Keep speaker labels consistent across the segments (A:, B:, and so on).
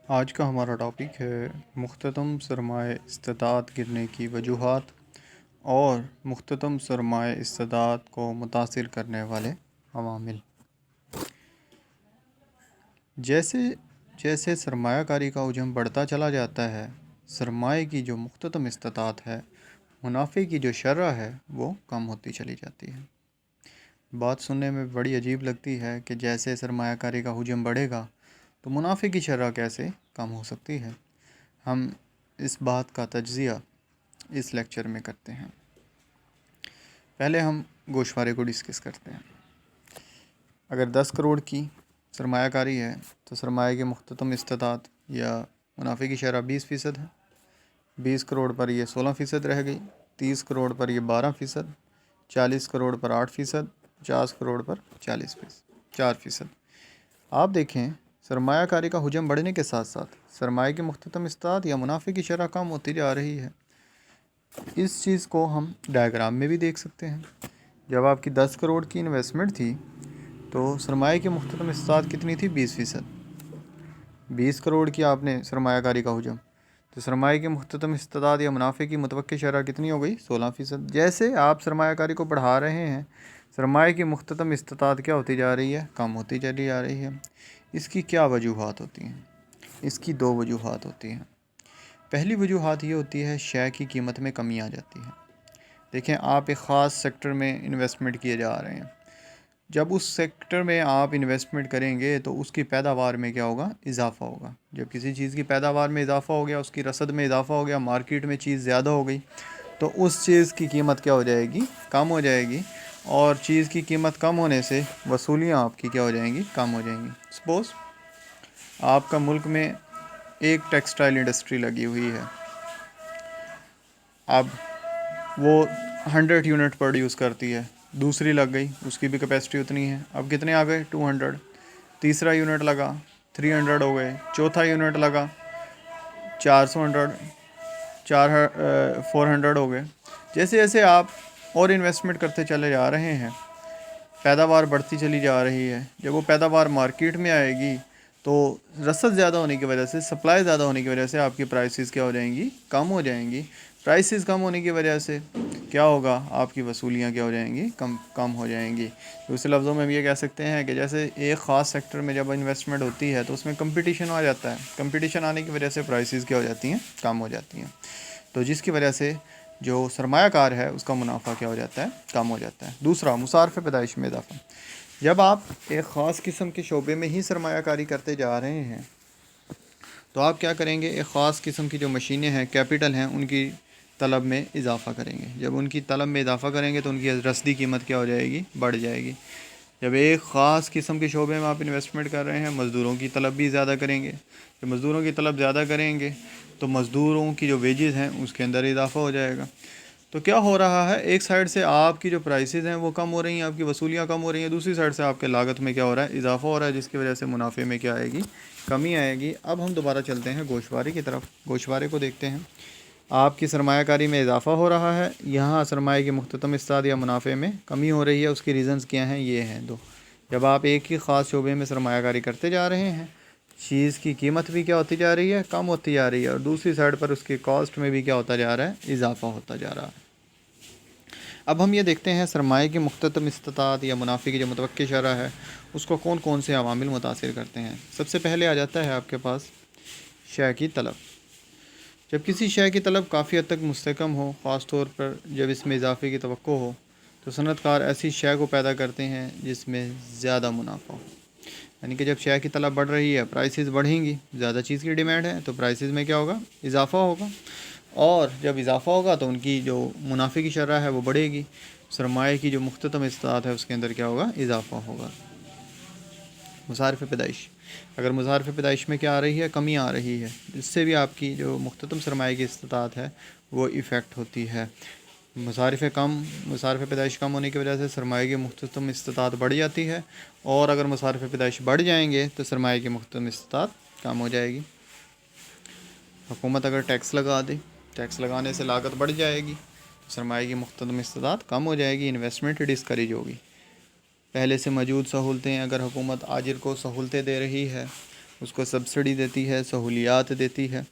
A: آج کا ہمارا ٹاپک ہے مختتم سرمایہ استعداد گرنے کی وجوہات اور مختتم سرمایہ استعداد کو متاثر کرنے والے عوامل۔ جیسے جیسے سرمایہ کاری کا حجم بڑھتا چلا جاتا ہے، سرمایہ کی جو مختتم استطاعت ہے، منافع کی جو شرح ہے وہ کم ہوتی چلی جاتی ہے۔ بات سننے میں بڑی عجیب لگتی ہے کہ جیسے سرمایہ کاری کا حجم بڑھے گا تو منافع کی شرح کیسے کم ہو سکتی ہے۔ ہم اس بات کا تجزیہ اس لیکچر میں کرتے ہیں۔ پہلے ہم گوشوارے کو ڈسکس کرتے ہیں۔ اگر 10 کروڑ کی سرمایہ کاری ہے تو سرمایہ کی مختتم استطاعت یا منافع کی شرح 20% ہے۔ 20 کروڑ پر یہ 16% رہ گئی، 30 کروڑ پر یہ 12%، 40 کروڑ پر 8%، 50 کروڑ پر 4%۔ آپ دیکھیں سرمایہ کاری کا حجم بڑھنے کے ساتھ ساتھ سرمایہ کی مختتم استطاعت یا منافع کی شرح کم ہوتی جا رہی ہے۔ اس چیز کو ہم ڈائیگرام میں بھی دیکھ سکتے ہیں۔ جب آپ کی 10 کروڑ کی انویسٹمنٹ تھی تو سرمایہ کی مختتم استطاعت کتنی تھی؟ 20%۔ 20 کروڑ کی آپ نے سرمایہ کاری کا حجم، تو سرمایہ کی مختتم استطاعت یا منافع کی متوقع شرح کتنی ہو گئی؟ 16%۔ جیسے آپ سرمایہ کاری کو بڑھا رہے ہیں، سرمایہ کی مختتم استطاعت کیا ہوتی جا رہی ہے؟ کم ہوتی چلی جا رہی ہے۔ اس کی کیا وجوہات ہوتی ہیں؟ اس کی 2 وجوہات ہوتی ہیں۔ پہلی وجوہات یہ ہوتی ہے شے کی قیمت میں کمی آ جاتی ہے۔ دیکھیں آپ ایک خاص سیکٹر میں انویسٹمنٹ کیے جا رہے ہیں، جب اس سیکٹر میں آپ انویسٹمنٹ کریں گے تو اس کی پیداوار میں کیا ہوگا؟ اضافہ ہوگا۔ جب کسی چیز کی پیداوار میں اضافہ ہو گیا، اس کی رسد میں اضافہ ہو گیا، مارکیٹ میں چیز زیادہ ہو گئی، تو اس چیز کی قیمت کیا ہو جائے گی؟ کم ہو جائے گی، اور چیز کی قیمت کم ہونے سے وصولیاں آپ کی کیا ہو جائیں گی؟ کم ہو جائیں گی۔ سپوز آپ کا ملک میں ایک ٹیکسٹائل انڈسٹری لگی ہوئی ہے، اب وہ 100 یونٹ پروڈیوس کرتی ہے، دوسری لگ گئی، اس کی بھی کیپیسٹی اتنی ہے، اب کتنے آ گئے؟ 200۔ تیسرا یونٹ لگا، 300 ہو گئے، چوتھا یونٹ لگا، 400 ہو گئے۔ جیسے جیسے آپ اور انویسٹمنٹ کرتے چلے جا رہے ہیں، پیداوار بڑھتی چلی جا رہی ہے۔ جب وہ پیداوار مارکیٹ میں آئے گی تو رسد زیادہ ہونے کی وجہ سے، سپلائی زیادہ ہونے کی وجہ سے آپ کی پرائسز کیا ہو جائیں گی؟ کم ہو جائیں گی۔ پرائسز کم ہونے کی وجہ سے کیا ہوگا؟ آپ کی وصولیاں کیا ہو جائیں گی؟ کم ہو جائیں گی۔ دوسرے لفظوں میں ہم یہ کہہ سکتے ہیں کہ جیسے ایک خاص سیکٹر میں جب انویسٹمنٹ ہوتی ہے تو اس میں کمپٹیشن آ جاتا ہے، کمپٹیشن آنے کی وجہ سے پرائسز کیا ہو جاتی ہیں؟ کم ہو جاتی ہیں، تو جس کی وجہ سے جو سرمایہ کار ہے اس کا منافع کیا ہو جاتا ہے؟ کم ہو جاتا ہے۔ دوسرا، مصارف پیدائش میں اضافہ۔ جب آپ ایک خاص قسم کے شعبے میں ہی سرمایہ کاری کرتے جا رہے ہیں تو آپ کیا کریں گے؟ ایک خاص قسم کی جو مشینیں ہیں، کیپٹل ہیں، ان کی طلب میں اضافہ کریں گے۔ جب ان کی طلب میں اضافہ کریں گے تو ان کی رسدی قیمت کیا ہو جائے گی؟ بڑھ جائے گی۔ جب ایک خاص قسم کے شعبے میں آپ انویسٹمنٹ کر رہے ہیں، مزدوروں کی طلب بھی زیادہ کریں گے۔ جب مزدوروں کی طلب زیادہ کریں گے تو مزدوروں کی جو ویجز ہیں اس کے اندر اضافہ ہو جائے گا۔ تو کیا ہو رہا ہے؟ ایک سائڈ سے آپ کی جو پرائسز ہیں وہ کم ہو رہی ہیں، آپ کی وصولیاں کم ہو رہی ہیں، دوسری سائڈ سے آپ کے لاگت میں کیا ہو رہا ہے؟ اضافہ ہو رہا ہے، جس کی وجہ سے منافع میں کیا آئے گی؟ کمی آئے گی۔ اب ہم دوبارہ چلتے ہیں گوشوارے کی طرف، گوشوارے کو دیکھتے ہیں۔ آپ کی سرمایہ کاری میں اضافہ ہو رہا ہے، یہاں سرمایہ کی مختتم استعداد یا منافع میں کمی ہو رہی ہے۔ اس کی ریزنز کیا ہیں؟ یہ ہیں 2۔ جب آپ ایک ہی خاص شعبے میں سرمایہ کاری کرتے جا رہے ہیں، چیز کی قیمت بھی کیا ہوتی جا رہی ہے؟ کم ہوتی جا رہی ہے، اور دوسری سائڈ پر اس کی کاسٹ میں بھی کیا ہوتا جا رہا ہے؟ اضافہ ہوتا جا رہا ہے۔ اب ہم یہ دیکھتے ہیں سرمایہ کی مختتم استطاعت یا منافع کی جو متوقع شرح ہے اس کو کون کون سے عوامل متاثر کرتے ہیں۔ سب سے پہلے آ جاتا ہے آپ کے پاس شے کی طلب۔ جب کسی شے کی طلب کافی حد تک مستحکم ہو، خاص طور پر جب اس میں اضافے کی توقع ہو، تو صنعت کار ایسی شے کو پیدا کرتے ہیں جس میں زیادہ منافع ہو۔ یعنی کہ جب شے کی طلب بڑھ رہی ہے، پرائسز بڑھیں گی، زیادہ چیز کی ڈیمانڈ ہے تو پرائسز میں کیا ہوگا؟ اضافہ ہوگا، اور جب اضافہ ہوگا تو ان کی جو منافع کی شرح ہے وہ بڑھے گی، سرمایہ کی جو مختتم استطاعت ہے اس کے اندر کیا ہوگا؟ اضافہ ہوگا۔ مصارف پیدائش، اگر مصارف پیدائش میں کیا آ رہی ہے؟ کمی آ رہی ہے، اس سے بھی آپ کی جو مختتم سرمایہ کی استطاعت ہے وہ ایفیکٹ ہوتی ہے۔ مصارف پیدائش کم ہونے کی وجہ سے سرمایہ کی مختتم استطاعت بڑھ جاتی ہے، اور اگر مصارف پیدائش بڑھ جائیں گے تو سرمایہ کی مختتم استطاعت کم ہو جائے گی۔ حکومت اگر ٹیکس لگا دے، ٹیکس لگانے سے لاگت بڑھ جائے گی، سرمایہ کی مختتم استطاعت کم ہو جائے گی، انویسٹمنٹ ڈسکریج ہوگی۔ پہلے سے موجود سہولتیں، اگر حکومت آجر کو سہولتیں دے رہی ہے اس کو سبسڈی دیتی ہے، سہولیات دیتی ہے،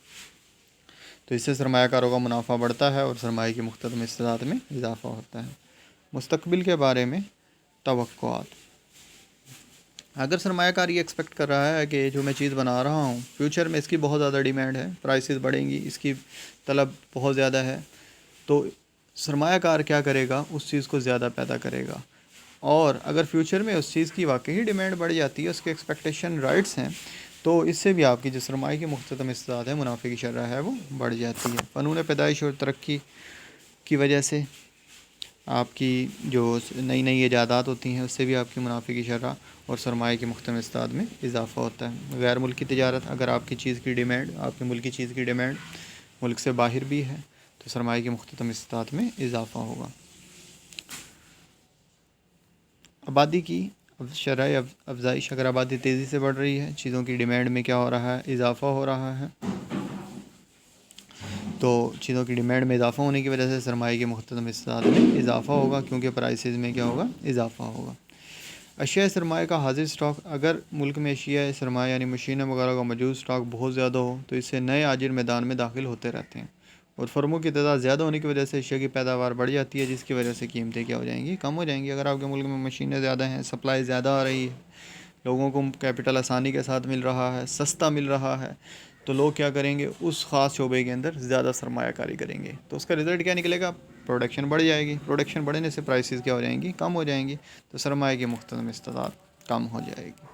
A: تو اس سے سرمایہ کاروں کا منافع بڑھتا ہے اور سرمایہ کی مختلف استعداد میں اضافہ ہوتا ہے۔ مستقبل کے بارے میں توقعات: اگر سرمایہ کار یہ ایکسپیکٹ کر رہا ہے کہ جو میں چیز بنا رہا ہوں فیوچر میں اس کی بہت زیادہ ڈیمانڈ ہے، پرائسز بڑھیں گی، اس کی طلب بہت زیادہ ہے، تو سرمایہ کار کیا کرے گا؟ اس چیز کو زیادہ پیدا کرے گا۔ اور اگر فیوچر میں اس چیز کی واقعی ڈیمانڈ بڑھ جاتی ہے، اس کے ایکسپیکٹیشن رائٹس ہیں، تو اس سے بھی آپ کی جو سرمایہ کی مختتم استعداد ہے، منافع کی شرح ہے، وہ بڑھ جاتی ہے۔ فنون پیدائش اور ترقی کی وجہ سے آپ کی جو نئی نئی ایجادات ہوتی ہیں، اس سے بھی آپ کی منافع کی شرح اور سرمایہ کی مختتم استعداد میں اضافہ ہوتا ہے۔ غیر ملکی تجارت: اگر آپ کی چیز کی ڈیمانڈ، آپ کی ملکی چیز کی ڈیمانڈ ملک سے باہر بھی ہے، تو سرمایہ کی مختتم استعداد میں اضافہ ہوگا۔ آبادی کی شرح افزائش: اگر آبادی تیزی سے بڑھ رہی ہے، چیزوں کی ڈیمانڈ میں کیا ہو رہا ہے؟ اضافہ ہو رہا ہے، تو چیزوں کی ڈیمانڈ میں اضافہ ہونے کی وجہ سے سرمایہ کی مختتم استعداد میں اضافہ ہوگا، کیونکہ پرائسز میں کیا ہوگا؟ اضافہ ہوگا۔ اشیاء سرمایہ کا حاضر اسٹاک: اگر ملک میں اشیاء سرمایہ یعنی مشینیں وغیرہ کا موجود اسٹاک بہت زیادہ ہو، تو اس سے نئے آجر میدان میں داخل ہوتے رہتے ہیں، اور فرموں کی تعداد زیادہ ہونے کی وجہ سے اشیاء کی پیداوار بڑھ جاتی ہے، جس کی وجہ سے قیمتیں کیا ہو جائیں گی؟ کم ہو جائیں گی۔ اگر آپ کے ملک میں مشینیں زیادہ ہیں، سپلائی زیادہ آ رہی ہے، لوگوں کو کیپٹل آسانی کے ساتھ مل رہا ہے، سستا مل رہا ہے، تو لوگ کیا کریں گے؟ اس خاص شعبے کے اندر زیادہ سرمایہ کاری کریں گے، تو اس کا رزلٹ کیا نکلے گا؟ پروڈکشن بڑھ جائے گی، پروڈکشن بڑھنے سے پرائسز کیا ہو جائیں گی؟ کم ہو جائیں گی، تو سرمایہ کی مختتم استعداد کم ہو جائے گی۔